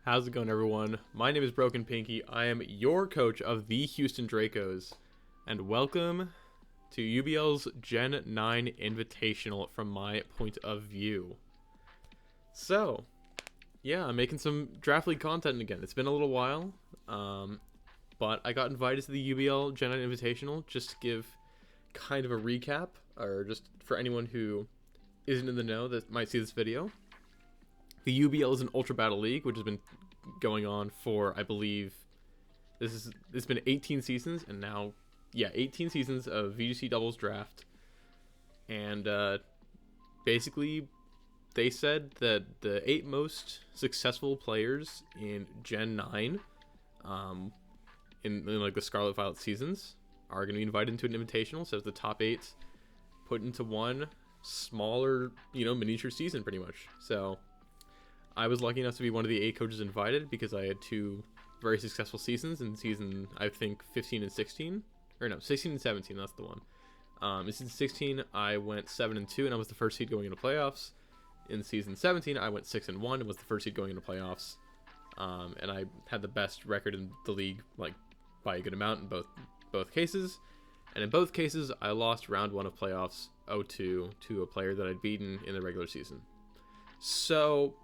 How's it going, everyone? My name is Broken Pinky. I am your coach of the Houston Dracos, and welcome to UBL's Gen 9 Invitational from my point of view. So, yeah, I'm making some draft league content again. It's been a little while, but I got invited to the UBL Gen 9 Invitational just to give kind of a recap, or just for anyone who isn't in the know that might see this video. The UBL is an Ultra Battle League, which has been going on for, I believe, it's been 18 seasons, and now, 18 seasons of VGC doubles draft. And basically, they said that the 8 most successful players in Gen 9, in like the Scarlet Violet seasons, are going to be invited into an invitational. So the top 8 put into one smaller, miniature season, pretty much. So I was lucky enough to be one of the 8 coaches invited because I had 2 very successful seasons in season, I think, 15 and 16. Or no, 16 and 17, that's the one. In season 16, I went 7-2, and I was the first seed going into playoffs. In season 17, I went 6-1, and was the first seed going into playoffs. And I had the best record in the league, like, by a good amount in both cases. And in both cases, I lost round 1 of playoffs 0-2 to a player that I'd beaten in the regular season. So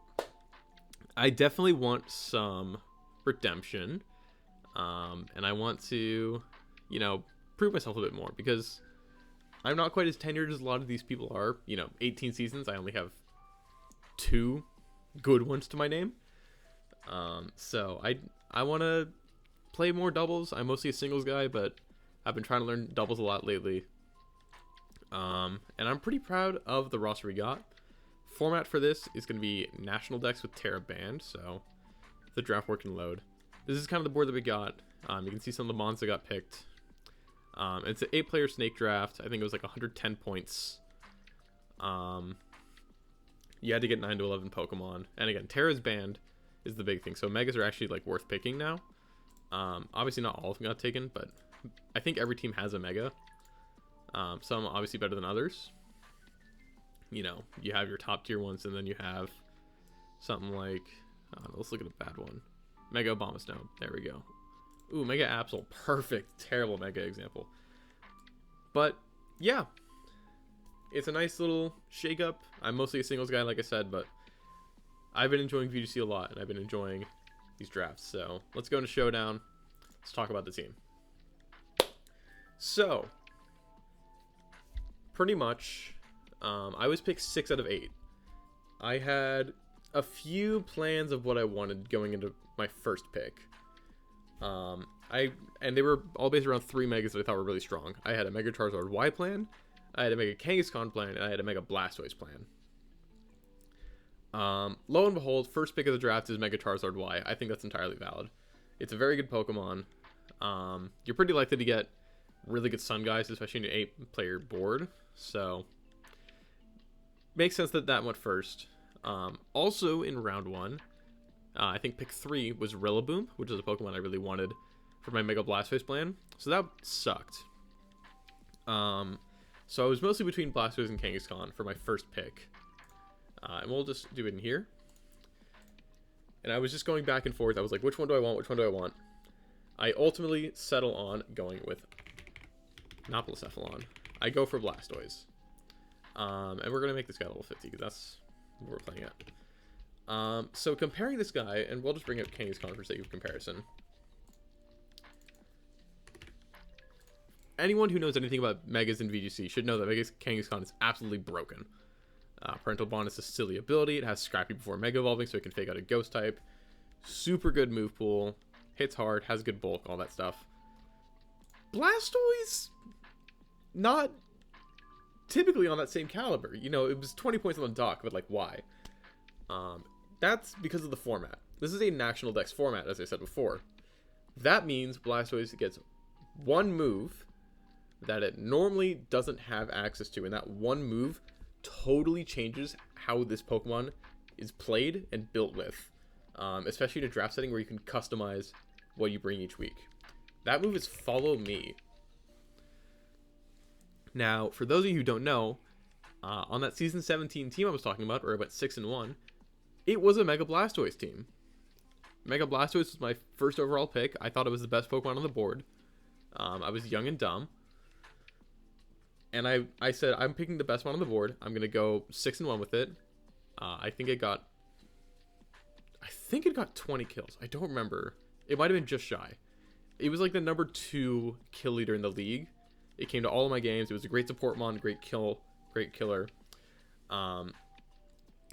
I definitely want some redemption, and I want to, prove myself a bit more, because I'm not quite as tenured as a lot of these people are. 18 seasons, I only have 2 good ones to my name. So I want to play more doubles. I'm mostly a singles guy, but I've been trying to learn doubles a lot lately. And I'm pretty proud of the roster we got. Format for this is going to be national decks with Terra banned, so the draft board can load. This is kind of the board that we got. You can see some of the mons that got picked. It's an 8-player snake draft. I think it was like 110 points. You had to get 9 to 11 Pokemon. And again, Terra's banned is the big thing. So Megas are actually like worth picking now. Obviously not all of them got taken, but I think every team has a Mega. Some obviously better than others. You have your top tier ones, and then you have something like, let's look at a bad one. Mega Obama Snow. There we go. Ooh, Mega Absol. Perfect. Terrible Mega example. But, yeah. It's a nice little shake-up. I'm mostly a singles guy, like I said, but I've been enjoying VGC a lot, and I've been enjoying these drafts. So, let's go into Showdown. Let's talk about the team. So, pretty much, I was picked 6 out of 8. I had a few plans of what I wanted going into my first pick. And they were all based around 3 megas that I thought were really strong. I had a Mega Charizard Y plan, I had a Mega Kangaskhan plan, and I had a Mega Blastoise plan. Lo and behold, first pick of the draft is Mega Charizard Y. I think that's entirely valid. It's a very good Pokemon. You're pretty likely to get really good Sun guys, especially in an 8-player board. So makes sense that went first. Also in round 1, I think pick 3 was Rillaboom, which is a Pokemon I really wanted for my Mega Blastoise plan. So that sucked. So I was mostly between Blastoise and Kangaskhan for my first pick. And we'll just do it in here. And I was just going back and forth. I was like, which one do I want? Which one do I want? I ultimately settle on going with not Blacephalon. I go for Blastoise. And we're going to make this guy level 50 because that's what we're playing at. So comparing this guy, and we'll just bring up Kangaskhan for sake of comparison. Anyone who knows anything about Megas in VGC should know that Megas Kangaskhan is absolutely broken. Parental Bond is a silly ability. It has Scrappy before Mega Evolving, so it can fake out a Ghost type. Super good move pool. Hits hard, has good bulk, all that stuff. Blastoise, not typically on that same caliber. It was 20 points on the dock, but like, why? That's because of the format. This is a National Dex format, as I said before. That means Blastoise gets one move that it normally doesn't have access to, and that one move totally changes how this Pokemon is played and built with, especially in a draft setting where you can customize what you bring each week. That move is Follow Me. Now, for those of you who don't know, on that season 17 team I was talking about, where I went 6-1, it was a Mega Blastoise team. Mega Blastoise was my first overall pick. I thought it was the best Pokemon on the board. I was young and dumb. And I said, I'm picking the best one on the board. I'm going to go 6-1 with it. I think it got 20 kills. I don't remember. It might have been just shy. It was like the number 2 kill leader in the league. It came to all of my games. It was a great support mon, great killer. And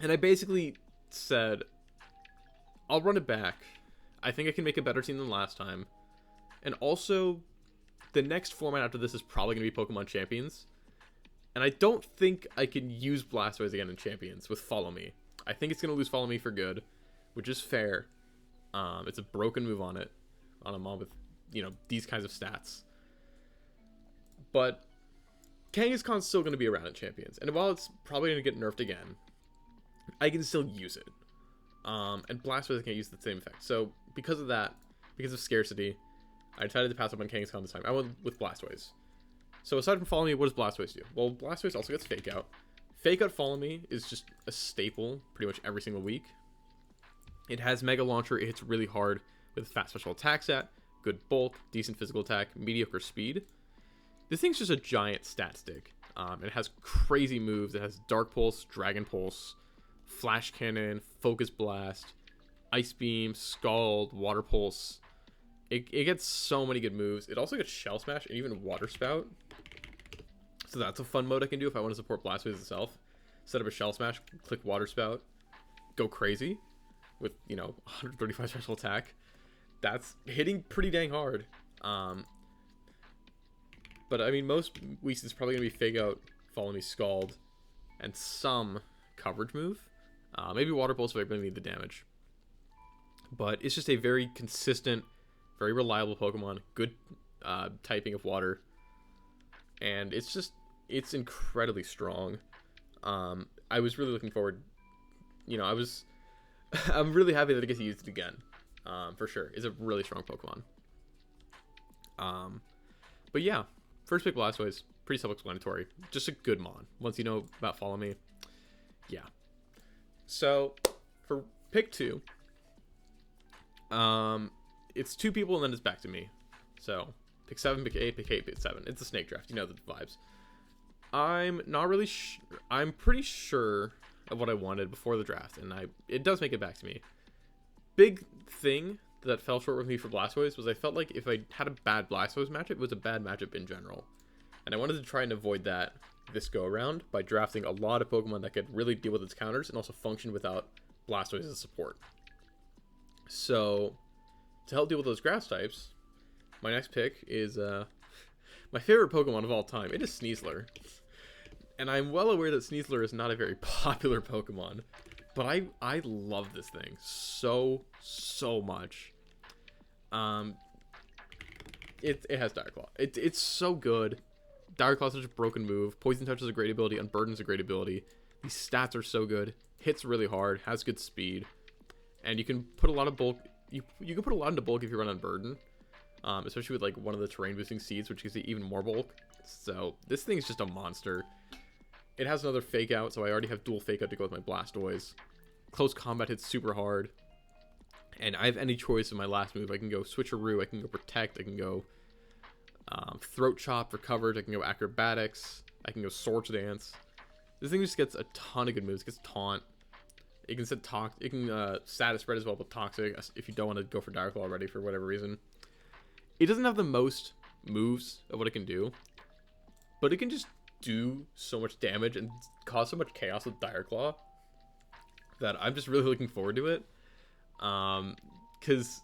I basically said, I'll run it back. I think I can make a better team than last time. And also, the next format after this is probably going to be Pokemon Champions. And I don't think I can use Blastoise again in Champions with Follow Me. I think it's going to lose Follow Me for good, which is fair. It's a broken move on it, on a mon with, these kinds of stats. But Kangaskhan's still going to be around in Champions. And while it's probably going to get nerfed again, I can still use it. And Blastoise can't use the same effect. So because of that, because of scarcity, I decided to pass up on Kangaskhan this time. I went with Blastoise. So aside from Follow Me, what does Blastoise do? Well, Blastoise also gets Fake Out. Fake Out Follow Me is just a staple pretty much every single week. It has Mega Launcher. It hits really hard with fast special attack stat, good bulk, decent physical attack, mediocre speed. This thing's just a giant stat stick. It has crazy moves. It has Dark Pulse, Dragon Pulse, Flash Cannon, Focus Blast, Ice Beam, Scald, Water Pulse. It gets so many good moves. It also gets Shell Smash and even Water Spout. So that's a fun mode I can do if I want to support Blastoise itself. Set up a Shell Smash, click Water Spout, go crazy with, 135 special attack. That's hitting pretty dang hard. But I mean, most weeks it's probably going to be Fake Out, Follow Me, Scald, and some coverage move. Maybe Water Pulse if I really need the damage. But it's just a very consistent, very reliable Pokemon. Good typing of water. And it's incredibly strong. I was really looking forward. I'm really happy that I get to use it again. For sure. It's a really strong Pokemon. But yeah, first pick Blastoise. Pretty self-explanatory. Just a good mon. Once you know about Follow Me. Yeah. So, for pick 2, it's 2 people and then it's back to me. So, pick 7, pick 8, pick 8, pick 7. It's a snake draft. You know the vibes. I'm not really I'm pretty sure of what I wanted before the draft, and it does make it back to me. Big thing that fell short with me for Blastoise was I felt like if I had a bad Blastoise matchup, it was a bad matchup in general. And I wanted to try and avoid that this go around by drafting a lot of Pokemon that could really deal with its counters and also function without Blastoise as support. So, to help deal with those grass types, my next pick is my favorite Pokemon of all time. It is Sneasler. And I'm well aware that Sneasler is not a very popular Pokemon, but I love this thing so much. It has Dire Claw. It's so good. Dire Claw is such a broken move. Poison Touch is a great ability. Unburden is a great ability. These stats are so good. Hits really hard. Has good speed. And you can put a lot of bulk. You can put a lot into bulk if you run Unburden. Especially with like one of the terrain boosting seeds, which gives you even more bulk. So this thing is just a monster. It has another Fake Out, so I already have dual Fake Out to go with my Blastoise. Close combat hits super hard. And I have any choice in my last move. I can go Switcheroo, I can go Protect, I can go Throat Chop for coverage, I can go Acrobatics, I can go Swords Dance. This thing just gets a ton of good moves. It gets Taunt. It can set it can Status Spread as well with Toxic if you don't want to go for Dire Claw already for whatever reason. It doesn't have the most moves of what it can do, but it can just do so much damage and cause so much chaos with Dire Claw that I'm just really looking forward to it. Because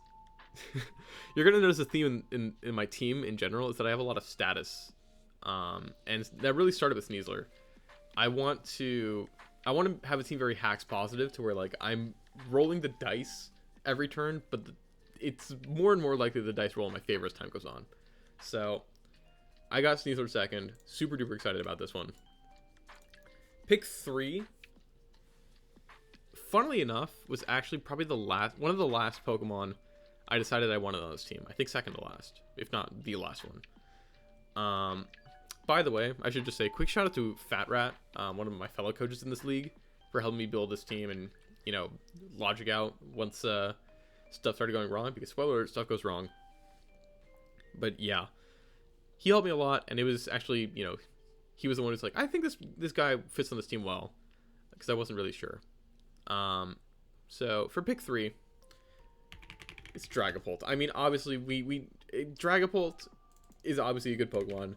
you're gonna notice a theme in my team in general is that I have a lot of status, and that really started with Sneasler. I want to have a team very hacks positive to where like I'm rolling the dice every turn, but it's more and more likely the dice roll in my favor as time goes on. So I got Sneasler second. Super duper excited about this one. Pick 3, funnily enough, was actually probably one of the last Pokemon I decided I wanted on this team. I think second to last, if not the last one. By the way, I should just say quick shout out to Fat Rat, one of my fellow coaches in this league, for helping me build this team and, logic out once stuff started going wrong, because spoiler alert, stuff goes wrong. But yeah, he helped me a lot, and it was actually, you know, he was the one who's like, I think this guy fits on this team well, because I wasn't really sure. So for pick 3, it's Dragapult. I mean, obviously, Dragapult is obviously a good Pokemon.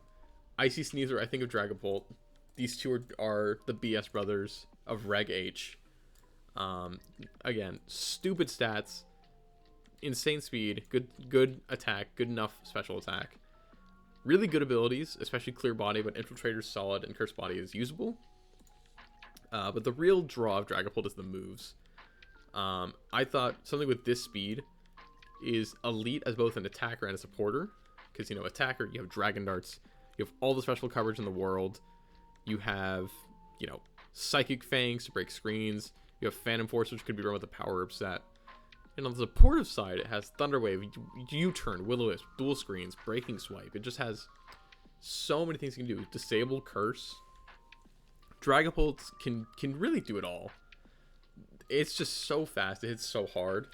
Icy Sneasler, I think of Dragapult. These two are the BS brothers of Reg H. Again, stupid stats, insane speed, good attack, good enough special attack. Really good abilities, especially Clear Body, but Infiltrator's solid and Curse Body is usable. But the real draw of Dragapult is the moves. I thought something with this speed is elite as both an attacker and a supporter. Because, you know, attacker, you have Dragon Darts, you have all the special coverage in the world, you have, you know, Psychic Fangs to break screens, you have Phantom Force, which could be run with a Power Up set. And on the supportive side, it has Thunder Wave, U-Turn, Will-O-Wisp, Dual Screens, Breaking Swipe. It just has so many things you can do. Disable, Curse. Dragapult can really do it all. It's just so fast, it hits so hard.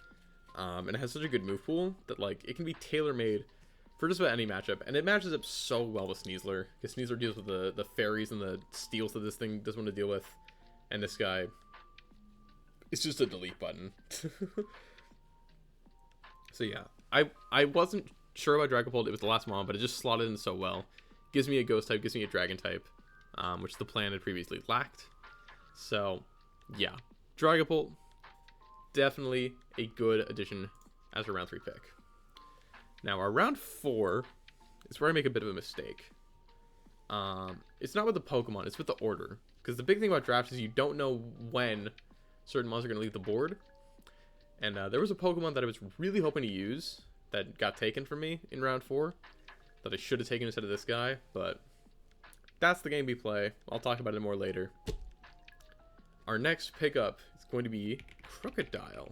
And it has such a good move pool that, like, it can be tailor-made for just about any matchup. And it matches up so well with Sneasler, because Sneasler deals with the fairies and the steals that this thing doesn't want to deal with. And this guy, it's just a delete button. So yeah, I wasn't sure about Dragapult. It was the last one, but it just slotted in so well. Gives me a Ghost type, gives me a Dragon type, which the plan had previously lacked. So yeah, Dragapult, definitely a good addition as a round 3 pick. Now our round 4 is where I make a bit of a mistake. It's not with the Pokemon, it's with the order. Because the big thing about drafts is you don't know when certain monsters are going to leave the board. And there was a Pokemon that I was really hoping to use that got taken from me in round 4 that I should have taken instead of this guy, but that's the game we play. I'll talk about it more later. Our next pickup is going to be Crocodile.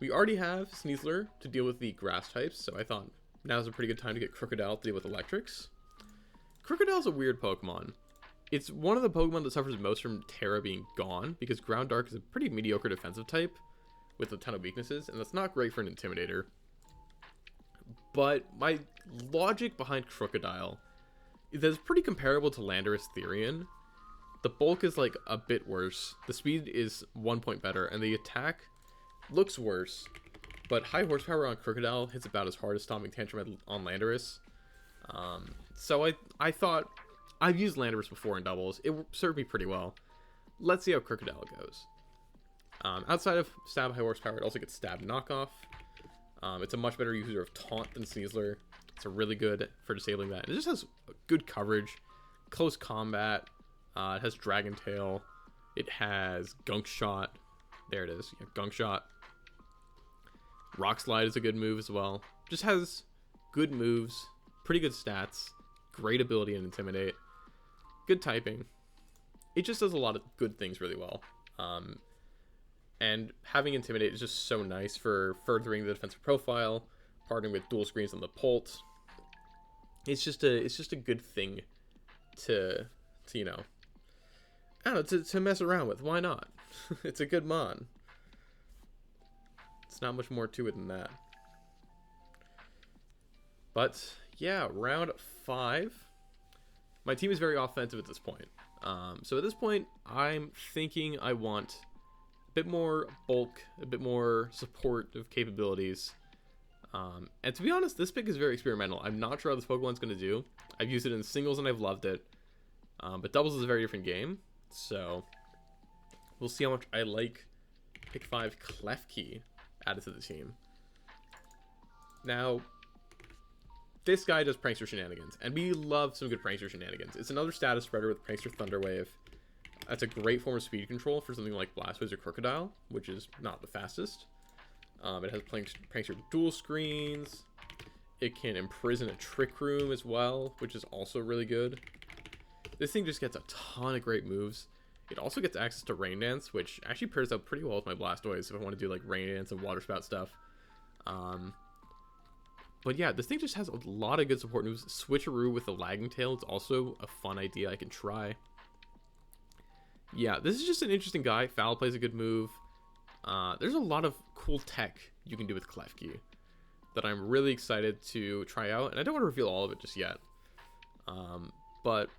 We already have Sneasler to deal with the grass types, so I thought now's a pretty good time to get Crocodile to deal with electrics. Crocodile's a weird Pokemon. It's one of the Pokemon that suffers most from Terra being gone, because Ground Dark is a pretty mediocre defensive type with a ton of weaknesses, and that's not great for an Intimidator. But my logic behind Crocodile is that it's pretty comparable to Landorus Therian. The bulk is like a bit worse, the speed is 1 point better, and the attack looks worse, but high horsepower on Crocodile hits about as hard as Stomping Tantrum on Landorus. So I thought, I've used Landorus before in doubles, it served me pretty well. Let's see how Crocodile goes. Outside of Stab high horsepower, it also gets Stab knockoff. It's a much better user of Taunt than Sneasler. It's a really good for disabling that. And it just has good coverage, close combat. It has Dragon Tail. It has Gunk Shot. There it is. Yeah, Gunk Shot. Rock Slide is a good move as well. Just has good moves, pretty good stats, great ability and Intimidate, good typing. It just does a lot of good things really well. And having Intimidate is just so nice for furthering the defensive profile, partnering with dual screens on the Pult. It's just a good thing to you know, I don't know, to mess around with. Why not? It's a good mon. It's not much more to it than that. But yeah, round 5. My team is very offensive at this point. So at this point, I'm thinking I want a bit more bulk, a bit more supportive capabilities. And to be honest, this pick is very experimental. I'm not sure how this Pokemon's going to do. I've used it in singles and I've loved it. But doubles is a very different game. So we'll see how much I like pick 5 Klefki added to the team. Now, this guy does Prankster Shenanigans, and we love some good Prankster Shenanigans. It's another status spreader with Prankster Thunder Wave. That's a great form of speed control for something like Blastoise or Crocodile, which is not the fastest. It has Prankster Dual Screens. It can imprison a Trick Room as well, which is also really good. This thing just gets a ton of great moves. It also gets access to Rain Dance, which actually pairs up pretty well with my Blastoise if I want to do like Rain Dance and Water Spout stuff. But yeah, this thing just has a lot of good support moves. Switcheroo with the Lagging Tail is also a fun idea I can try. Yeah, this is just an interesting guy. Foul Play is a good move. There's a lot of cool tech you can do with Klefki that I'm really excited to try out, and I don't want to reveal all of it just yet. But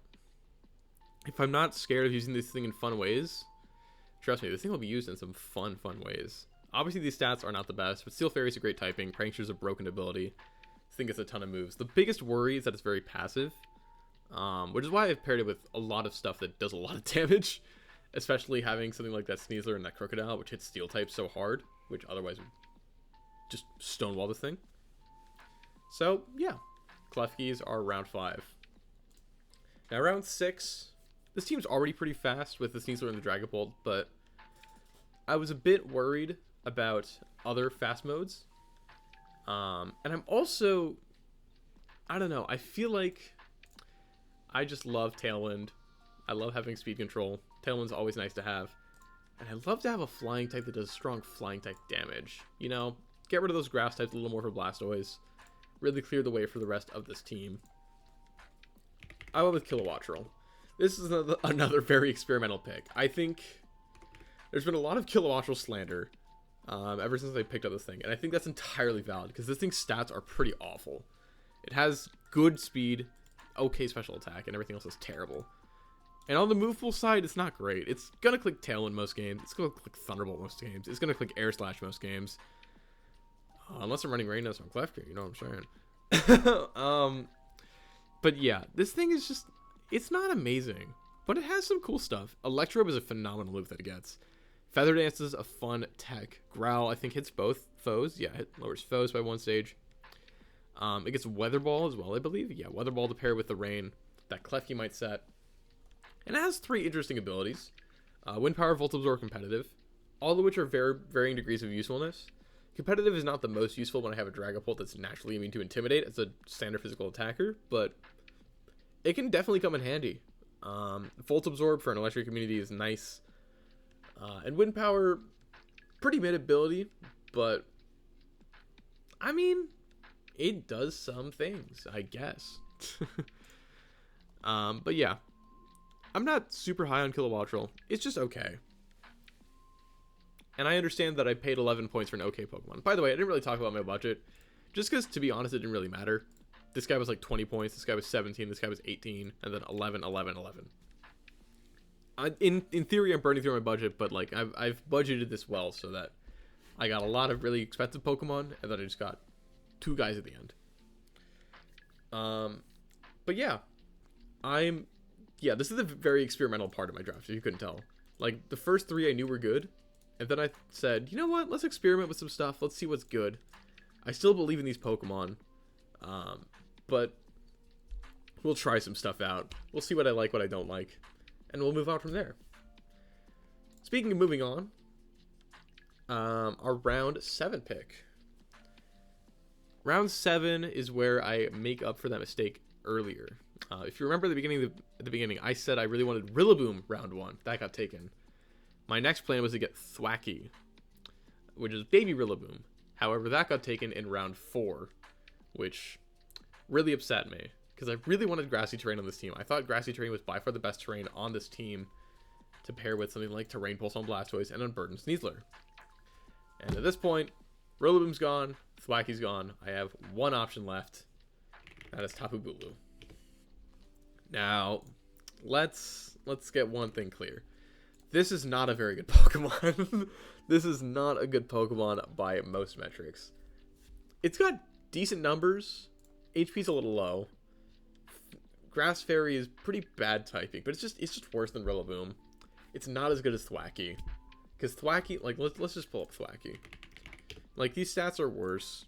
if I'm not scared of using this thing in fun ways, trust me, this thing will be used in some fun ways. Obviously, these stats are not the best, but Steel Fairy is a great typing. Prankster's a broken ability. This thing gets a ton of moves. The biggest worry is that it's very passive, which is why I've paired it with a lot of stuff that does a lot of damage, especially having something like that Sneasler and that Crocodile, which hits Steel type so hard, which otherwise would just stonewall this thing. So, yeah. Klefkis are round 5. Now, round 6, this team's already pretty fast with the Sneasler and the Dragapult, but I was a bit worried about other fast modes. And I'm also, I don't know, I feel like I just love Tailwind. I love having speed control. Tailwind's always nice to have. And I'd love to have a flying type that does strong flying type damage. You know, get rid of those grass types a little more for Blastoise. Really clear the way for the rest of this team. I went with Kilowattrel. This is another very experimental pick. I think there's been a lot of Kilowattrel slander ever since I picked up this thing. And I think that's entirely valid because this thing's stats are pretty awful. It has good speed, okay special attack, and everything else is terrible. And on the move pool side, it's not great. It's going to click Tailwind most games. It's going to click Thunderbolt most games. It's going to click Air Slash most games. Unless I'm running Rain Dance on Klefki, you know what I'm saying? But yeah, this thing is just, it's not amazing. But it has some cool stuff. Electrobe is a phenomenal move that it gets. Feather Dance is a fun tech. Growl, I think, hits both foes. Yeah, it lowers foes by 1 stage. It gets Weather Ball as well, I believe. Yeah, Weather Ball to pair with the Rain that Klefki might set. And it has 3 interesting abilities. Wind Power, Volt Absorb, Competitive. All of which are varying degrees of usefulness. Competitive is not the most useful when I have a Dragapult that's naturally immune to Intimidate as a standard physical attacker, but it can definitely come in handy. Volt Absorb for an electric community is nice. And Wind Power, pretty mid ability, but I mean, it does some things, I guess. But yeah, I'm not super high on Kilowattrel. It's just okay. And I understand that I paid 11 points for an okay Pokemon. By the way, I didn't really talk about my budget, just because, to be honest, it didn't really matter. This guy was like 20 points, this guy was 17, this guy was 18, and then 11, 11, 11. In theory, I'm burning through my budget, but like I've budgeted this well so that I got a lot of really expensive Pokemon, and then I just got 2 guys at the end. But yeah, this is the very experimental part of my draft, if you couldn't tell. Like, the first 3 I knew were good, and then I said, you know what, let's experiment with some stuff, let's see what's good. I still believe in these Pokemon, but we'll try some stuff out. We'll see what I like, what I don't like, and we'll move on from there. Speaking of moving on, our round 7 pick. Round 7 is where I make up for that mistake earlier. If you remember at the beginning, I said I really wanted Rillaboom round 1. That got taken. My next plan was to get Thwackey, which is Baby Rillaboom. However, that got taken in round 4, which really upset me, because I really wanted Grassy Terrain on this team. I thought Grassy Terrain was by far the best terrain on this team to pair with something like Terrain Pulse on Blastoise and Unburdened Sneasler. And at this point, Rillaboom's gone, Thwackey's gone. I have one option left. That is Tapu Bulu. Now, let's get one thing clear. This is not a very good Pokemon. This is not a good Pokemon by most metrics. It's got decent numbers. HP's a little low. Grass Fairy is pretty bad typing, but it's just worse than Rillaboom. It's not as good as Thwackey. Because Thwackey, like, let's just pull up Thwackey. Like, these stats are worse.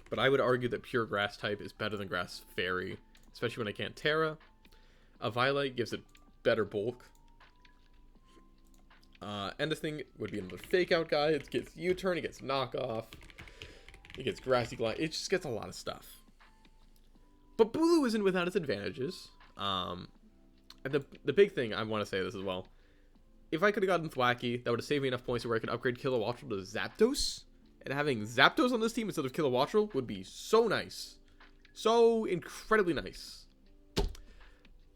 But I would argue that pure Grass type is better than Grass Fairy, especially when I can't Terra. A Violet gives it better bulk. And this thing would be another Fake Out guy. It gets U-Turn, it gets Knockoff, it gets Grassy Glide. It just gets a lot of stuff. But Bulu isn't without its advantages. And the big thing, I want to say this as well. If I could have gotten Thwackey, that would have saved me enough points where I could upgrade Kilowattrel to Zapdos. And having Zapdos on this team instead of Kilowattrel would be so nice. So incredibly nice.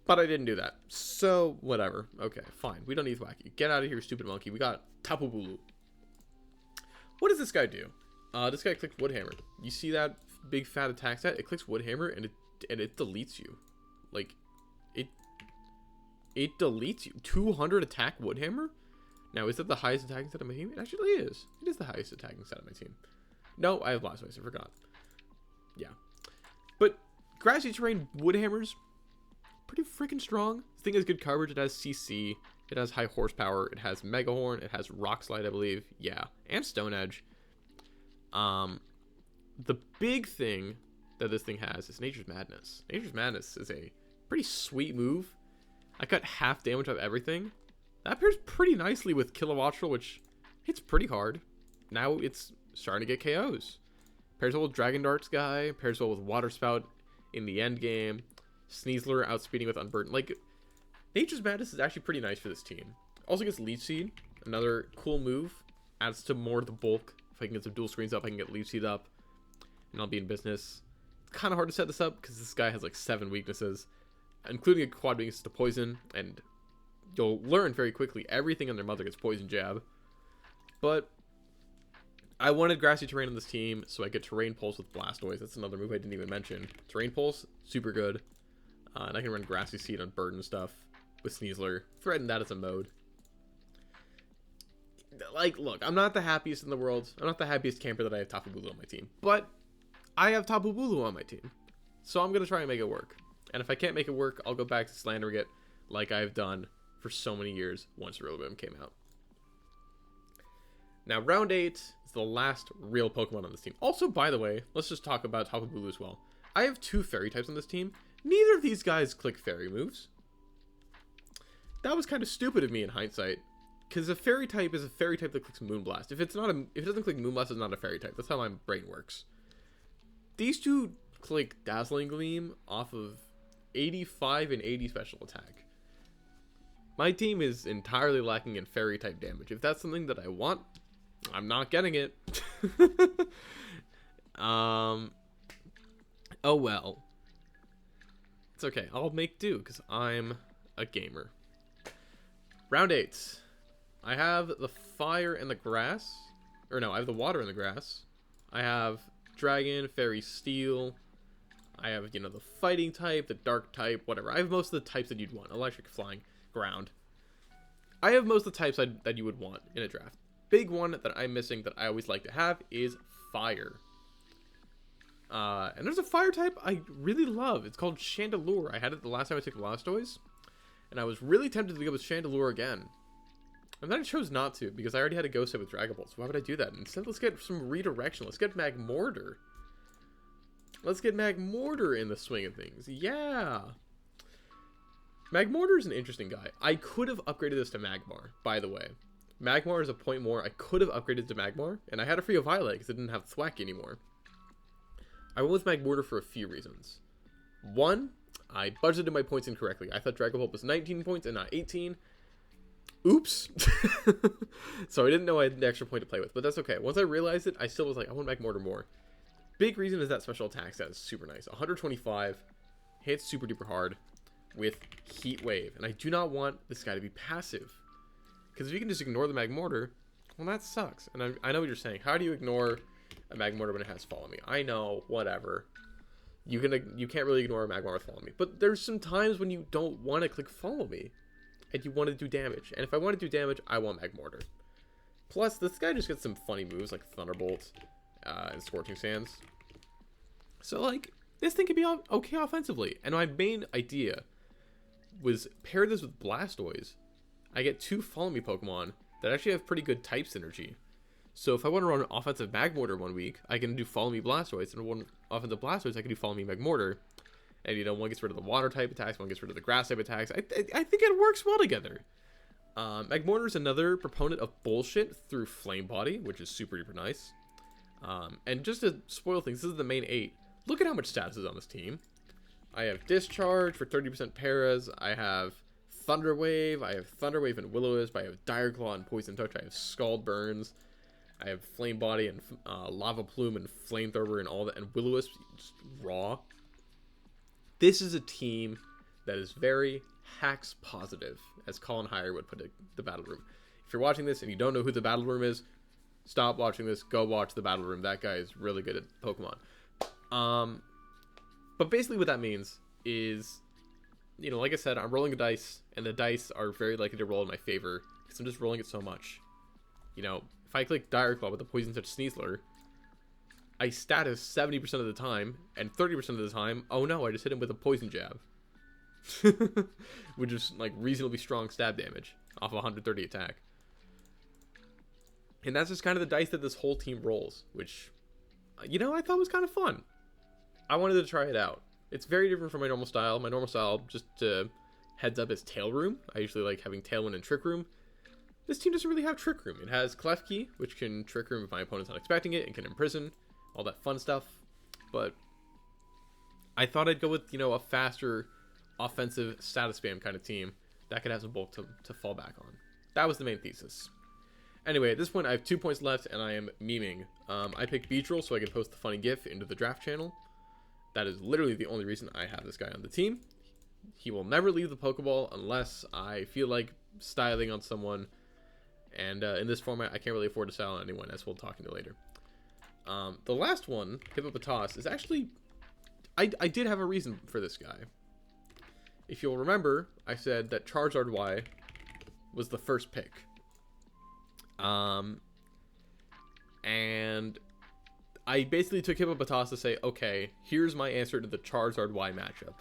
But I didn't do that. So, whatever. Okay, fine. We don't need Thwackey. Get out of here, stupid monkey. We got Tapu Bulu. What does this guy do? This guy clicks Woodhammer. You see that big fat attack stat? It clicks Woodhammer and it deletes you. Like, it deletes you. 200 attack Woodhammer? Now, is that the highest attacking stat on my team? It actually is. It is the highest attacking stat on my team. No, I have Blastoise. I forgot. Yeah. But grassy terrain Woodhammers, pretty freaking strong. This thing has good coverage. It has CC. It has high horsepower. It has Mega Horn. It has Rock Slide, I believe. Yeah. And Stone Edge. The big thing that this thing has is Nature's Madness. Nature's Madness is a pretty sweet move. I cut half damage of everything. That pairs pretty nicely with Kilowattrel, which hits pretty hard. Now it's starting to get KOs. Pairs well with Dragon Darts guy. Pairs well with Water Spout in the end game. Sneasler outspeeding with Unburdened. Like, Nature's Madness is actually pretty nice for this team. Also gets Leech Seed. Another cool move. Adds to more of the bulk. If I can get some dual screens up, I can get Leech Seed up. And I'll be in business. It's kind of hard to set this up because this guy has like 7 weaknesses, including a quad weakness to poison, and you'll learn very quickly everything on their mother gets poison jab. But I wanted grassy terrain on this team, so I get Terrain Pulse with Blastoise. That's another move I didn't even mention. Terrain Pulse, super good. And I can run Grassy Seed on Burden stuff with Sneasler. Threaten that as a mode. Like, look, I'm not the happiest in the world. I'm not the happiest camper that I have Tapu Bulu on my team. But I have Tapu Bulu on my team. So I'm going to try and make it work. And if I can't make it work, I'll go back to slandering it like I've done for so many years once Rillaboom came out. Now, round 8 is the last real Pokemon on this team. Also, by the way, let's just talk about Tapu Bulu as well. I have 2 Fairy types on this team. Neither of these guys click Fairy moves. That was kind of stupid of me in hindsight. Because a Fairy type is a Fairy type that clicks Moonblast. If it doesn't click Moonblast, it's not a Fairy type. That's how my brain works. These two click Dazzling Gleam off of 85 and 80 special attack. My team is entirely lacking in Fairy type damage. If that's something that I want, I'm not getting it. Oh well. It's okay. I'll make do because I'm a gamer. Round 8. I have the fire and the grass. Or no, I have the water and the grass. I have dragon, fairy, steel. I have, the fighting type, the dark type, whatever. I have most of the types that you'd want. Electric, flying, ground. I have most of the types that you would want in a draft. Big one that I'm missing that I always like to have is fire. And there's a fire type I really love. It's called Chandelure. I had it the last time I took Blastoise. And I was really tempted to go with Chandelure again. And then I chose not to, because I already had a Ghost type with Dragon Ball, so why would I do that? Instead, let's get some redirection. Let's get Magmortar. Let's get Magmortar in the swing of things. Yeah! Magmortar is an interesting guy. I could have upgraded this to Magmar, by the way. Magmar is a point more. I could have upgraded to Magmar, and I had a free Violet because it didn't have Thwack anymore. I went with Magmortar for a few reasons. One, I budgeted my points incorrectly. I thought Dragon Ball was 19 points and not 18. Oops. So I didn't know I had an extra point to play with, but that's okay. Once I realized it, I still was like, I want Magmortar more. Big reason is that special attack stat is super nice. 125, hits super duper hard with Heat Wave. And I do not want this guy to be passive. Because if you can just ignore the Magmortar, well, that sucks. And I know what you're saying. How do you ignore a Magmortar when it has Follow Me? I know, whatever. You can't really ignore a Magmar with Follow Me. But there's some times when you don't want to click Follow Me. And you want to do damage. And if I want to do damage, I want Magmortar. Plus, this guy just gets some funny moves like Thunderbolt and Scorching Sands. So, like, this thing can be okay offensively. And my main idea was pair this with Blastoise. I get 2 Follow Me Pokemon that actually have pretty good type synergy. So if I want to run offensive Magmortar one week, I can do Follow Me Blastoise. And one offensive Blastoise, I can do Follow Me Magmortar. And, one gets rid of the water type attacks, one gets rid of the grass type attacks. I think it works well together. Magmortar is another proponent of bullshit through Flame Body, which is super duper nice. And just to spoil things, this is the main 8. Look at how much status is on this team. I have Discharge for 30% Paras. I have Thunder Wave. I have Thunder Wave and Will-O-Wisp. I have Dire Claw and Poison Touch. I have Scald Burns. I have Flame Body and Lava Plume and Flamethrower and all that. And Will-O-Wisp just raw. This is a team that is very hacks positive, as Colin Hire would put it, the Battle Room. If you're watching this and you don't know who the Battle Room is, stop watching this, go watch the battle room. That guy is really good at Pokemon. But basically what that means is, you know, like I said, I'm rolling the dice, and the dice are very likely to roll in my favor because I'm just rolling it so much. You know, if I click Dire Claw with the Poison Touch Sneasler, I status 70% of the time, and 30% of the time, oh no, I just hit him with a Poison Jab. Which is like reasonably strong stab damage off 130 attack. And that's just kind of the dice that this whole team rolls, which, you know, I thought was kind of fun. I wanted to try it out. It's very different from my normal style. My normal style, just heads up, is Tail Room. I usually like having Tailwind and Trick Room. This team doesn't really have Trick Room. It has Klefki, which can Trick Room if my opponent's not expecting it, and can Imprison, all that fun stuff. But I thought I'd go with, you know, a faster offensive status spam kind of team that could have some bulk to fall back on. That was the main thesis. Anyway, at this point I have 2 points left and I am memeing. I picked Beedrill so I can post the funny gif into the draft channel. That is literally the only reason I have this guy on the team. He will never leave the Pokeball unless I feel like styling on someone, and in this format I can't really afford to style on anyone, as we'll talk into later. The last one, Hippopotas, is actually, I did have a reason for this guy. If you'll remember, I said that Charizard Y was the first pick. And I basically took Hippopotas to say, okay, here's my answer to the Charizard Y matchup.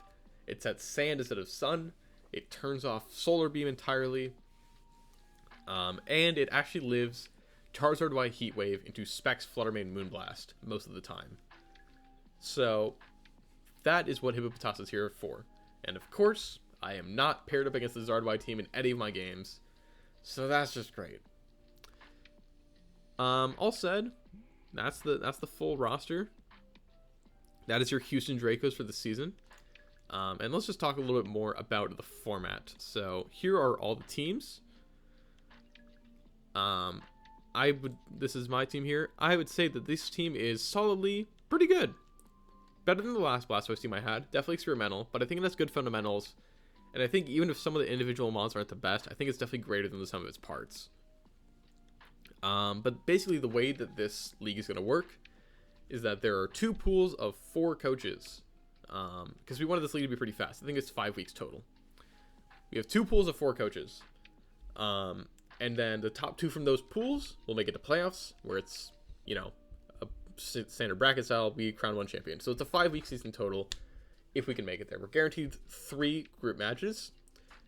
It sets Sand instead of Sun. It turns off Solar Beam entirely. And it actually lives Charizard Y Heat Wave into Specs Flutter Mane Moonblast most of the time. So that is what Hippopotas is here for. And of course, I am not paired up against the Zard Y team in any of my games. So that's just great. All said, that's the full roster. That is your Houston Dracos for the season. And let's just talk a little bit more about the format. So here are all the teams. This is my team here. I would say that this team is solidly pretty good. Better than the last Blastoise team I had. Definitely experimental, but I think it has good fundamentals. And I think even if some of the individual mons aren't the best, I think it's definitely greater than the sum of its parts. But basically the way that this league is going to work is that there are 2 pools of 4 coaches. Because we wanted this league to be pretty fast. I think it's 5 weeks total. We have 2 pools of 4 coaches. And then the top 2 from those pools will make it to playoffs, where it's, you know, a standard bracket style, we crown 1 champion. So it's a 5-week season total, if we can make it there. We're guaranteed 3 group matches,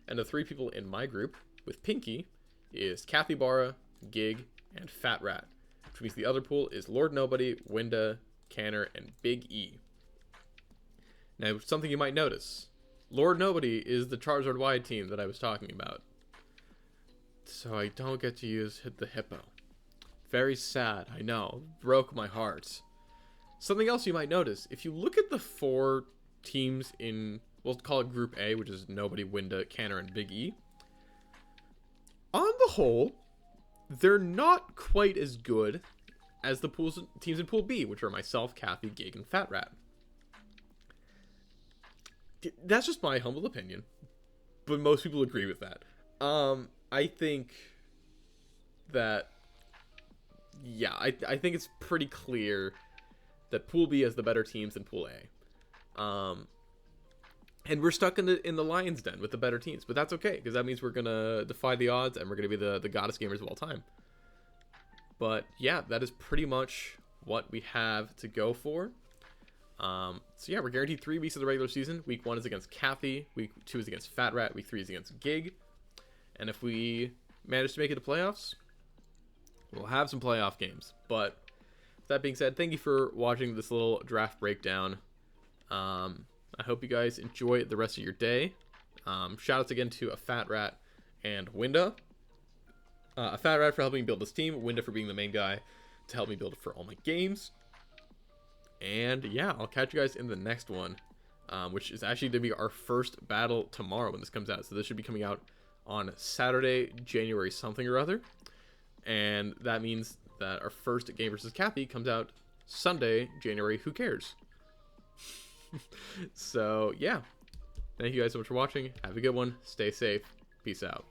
and the 3 people in my group with Pinky is Capybara, Gig, and Fat Rat, which means the other pool is Lord Nobody, Winda, Canner, and Big E. Now, something you might notice, Lord Nobody is the Charizard Y team that I was talking about. So I don't get to use the Hippo. Very sad, I know. Broke my heart. Something else you might notice, if you look at the 4 teams in, we'll call it Group A, which is Nobody, Winda, Canner, and Big E. On the whole, they're not quite as good as the teams in Pool B, which are myself, Kathy, Gig, and Fat Rat. That's just my humble opinion, but most people agree with that. I think that, yeah, I think it's pretty clear that Pool B has the better teams than Pool A. And we're stuck in the lion's den with the better teams, but that's okay, because that means we're gonna defy the odds and we're gonna be the goddess gamers of all time. But yeah, that is pretty much what we have to go for. So yeah, we're guaranteed 3 weeks of the regular season. Week 1 is against Kathy, week 2 is against Fat Rat, week 3 is against Gig. And if we manage to make it to playoffs, we'll have some playoff games. But with that being said, thank you for watching this little draft breakdown. I hope you guys enjoy the rest of your day. Shout outs again to a Fat Rat and Winda. A Fat Rat for helping me build this team, Winda for being the main guy to help me build it for all my games. And yeah, I'll catch you guys in the next one, which is actually going to be our first battle tomorrow when this comes out. So this should be coming out on Saturday, January something or other. And that means that our first game versus Kathy comes out Sunday, January who cares. So yeah, thank you guys so much for watching. Have a good one. Stay safe. Peace out.